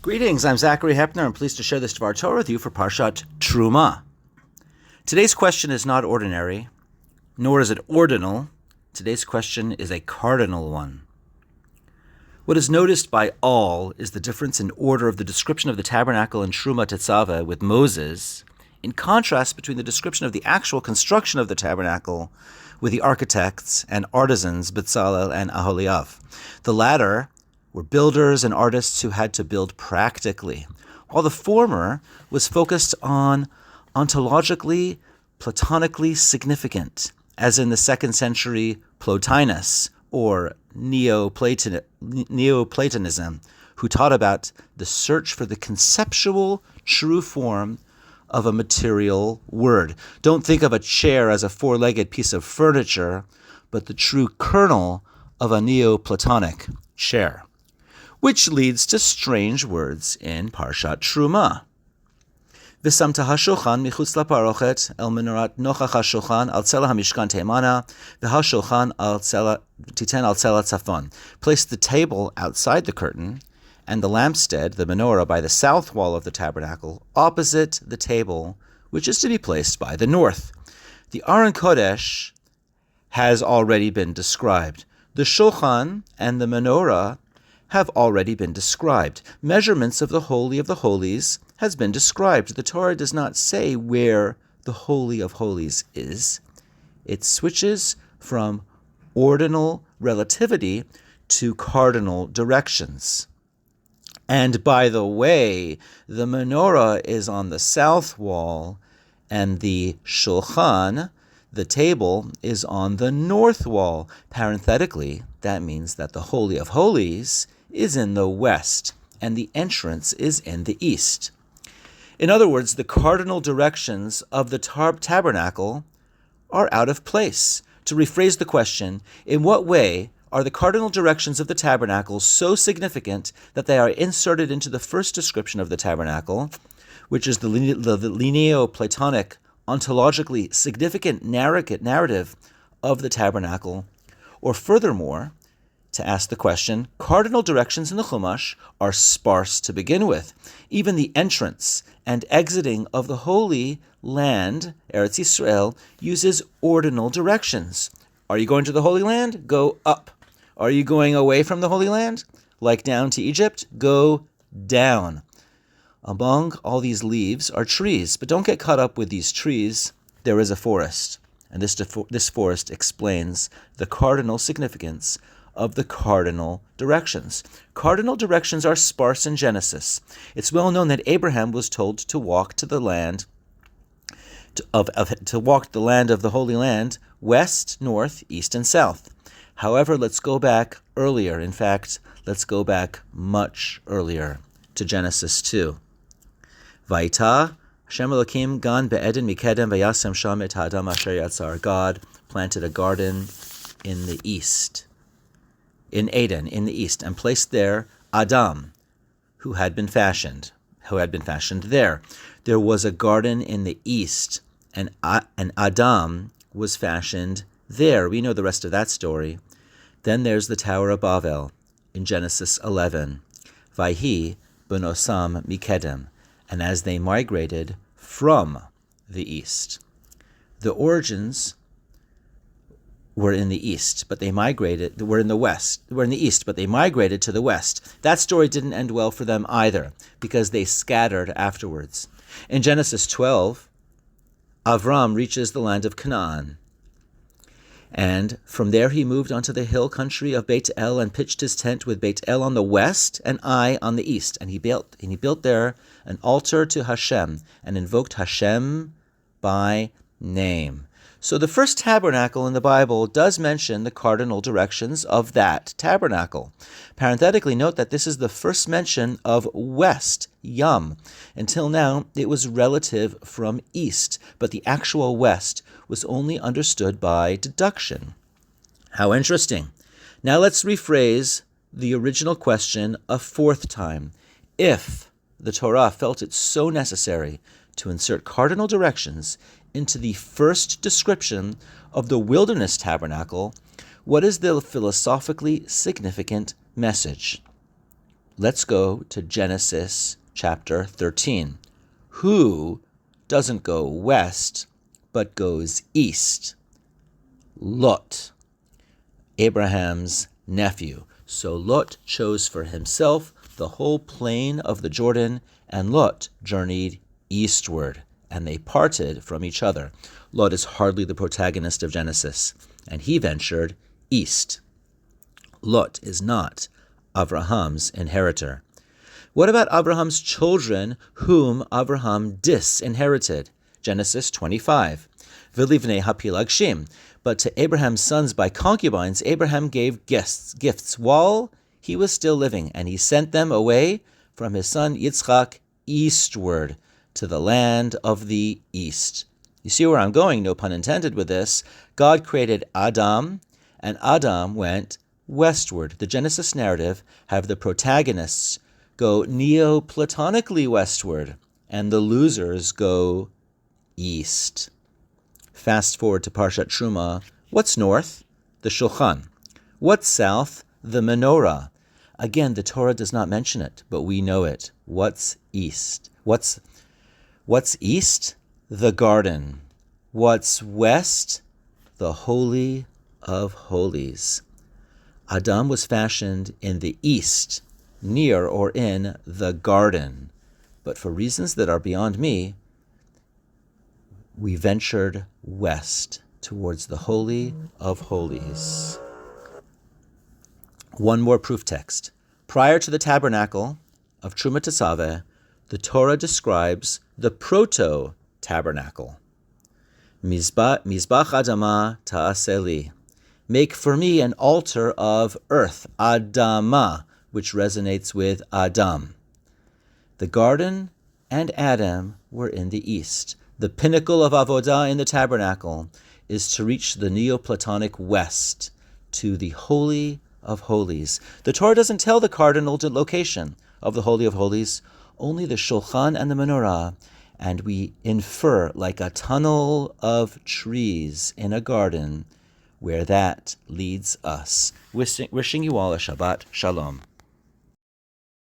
Greetings, I'm Zachary Hepner. I'm pleased to share this Dvar Torah with you for Parashat Terumah. Today's question is not ordinary, nor is it ordinal. Today's question is a cardinal one. What is noticed by all is the difference in order of the description of the tabernacle in Terumah Tetzaveh with Moses, in contrast between the description of the actual construction of the tabernacle with the architects and artisans Bezalel and Aholiav. The latter were builders and artists who had to build practically, while the former was focused on ontologically, platonically significant, as in the 2nd century Plotinus or Neoplatonism, who taught about the search for the conceptual true form of a material word. Don't think of a chair as a four-legged piece of furniture, but the true kernel of a Neoplatonic chair. Which leads to strange words in Parashat Terumah. V'samta hashulchan michutz laparochet el menorat nochach hashulchan al tzela hamishkan teimana v'hashulchan titen al tzela tzafon. Place the table outside the curtain and the lampstand, the menorah, by the south wall of the tabernacle, opposite the table, which is to be placed by the north. The Aron Kodesh has already been described. The shulchan and the menorah have already been described. Measurements of the Holy of the Holies has been described. The Torah does not say where the Holy of Holies is. It switches from ordinal relativity to cardinal directions. And by the way, the menorah is on the south wall, and the shulchan, the table, is on the north wall. Parenthetically, that means that the Holy of Holies is in the west, and the entrance is in the east. In other words, the cardinal directions of the tabernacle are out of place. To rephrase the question, in what way are the cardinal directions of the tabernacle so significant that they are inserted into the first description of the tabernacle, which is the Linneo-Platonic, ontologically significant narrative of the tabernacle? Or furthermore, to ask the question, cardinal directions in the Chumash are sparse to begin with. Even the entrance and exiting of the Holy Land, Eretz Yisrael, uses ordinal directions. Are you going to the Holy Land? Go up. Are you going away from the Holy Land, like down to Egypt? Go down. Among all these leaves are trees, but don't get caught up with these trees. There is a forest, and this forest explains the cardinal significance of the cardinal directions. Cardinal directions are sparse in Genesis. It's well known that Abraham was told to walk to the land of the Holy Land, west, north, east, and south. However, let's go back earlier. In fact, let's go back much earlier to Genesis 2. Vayita Hashem Elokim gan be'eden mikedem vayasem sham et ha'adam asher yatzar. God planted a garden in the east, in Eden, in the east, and placed there Adam, who had been fashioned there. There was a garden in the east, and Adam was fashioned there. We know the rest of that story. Then there's the Tower of Babel in Genesis 11. Vayhi benosam mikedem. And as they migrated from the east, the origins were in the east, but they migrated. Were in the east, but they migrated to the west. That story didn't end well for them either, because they scattered afterwards. In Genesis 12, Avram reaches the land of Canaan, and from there he moved onto the hill country of Beit El and pitched his tent with Beit El on the west and Ai on the east. And he built there an altar to Hashem and invoked Hashem by name. So the first tabernacle in the Bible does mention the cardinal directions of that tabernacle. Parenthetically, note that this is the first mention of west, Yam. Until now, it was relative from east, but the actual west was only understood by deduction. How interesting. Now let's rephrase the original question a fourth time. If the Torah felt it so necessary to insert cardinal directions into the first description of the wilderness tabernacle, what is the philosophically significant message? Let's go to Genesis chapter 13. Who doesn't go west, but goes east? Lot, Abraham's nephew. So Lot chose for himself the whole plain of the Jordan, and Lot journeyed eastward, and they parted from each other. Lot is hardly the protagonist of Genesis, and he ventured east. Lot is not Abraham's inheritor. What about Abraham's children, whom Abraham disinherited? Genesis 25. V'livnei hapilagshim. But to Abraham's sons by concubines, Abraham gave gifts while he was still living, and he sent them away from his son Yitzchak eastward to the land of the east. You see where I'm going, no pun intended with this. God created Adam, and Adam went westward. The Genesis narrative have the protagonists go Neoplatonically westward, and the losers go east. Fast forward to Parashat Terumah. What's north? The Shulchan. What's south? The menorah. Again, the Torah does not mention it, but we know it. What's east? What's east? The garden. What's west? The Holy of Holies. Adam was fashioned in the east, near or in the garden. But for reasons that are beyond me, we ventured west towards the Holy of Holies. One more proof text. Prior to the tabernacle of Terumah Tesaveh, the Torah describes the proto-tabernacle. Mizbach Adama ta'aseli. Make for me an altar of earth, Adama, which resonates with Adam. The garden and Adam were in the east. The pinnacle of avodah in the tabernacle is to reach the Neoplatonic west, to the Holy of Holies. The Torah doesn't tell the cardinal location of the Holy of Holies, only the Shulchan and the menorah, and we infer like a tunnel of trees in a garden where that leads us. Wishing you all a Shabbat Shalom.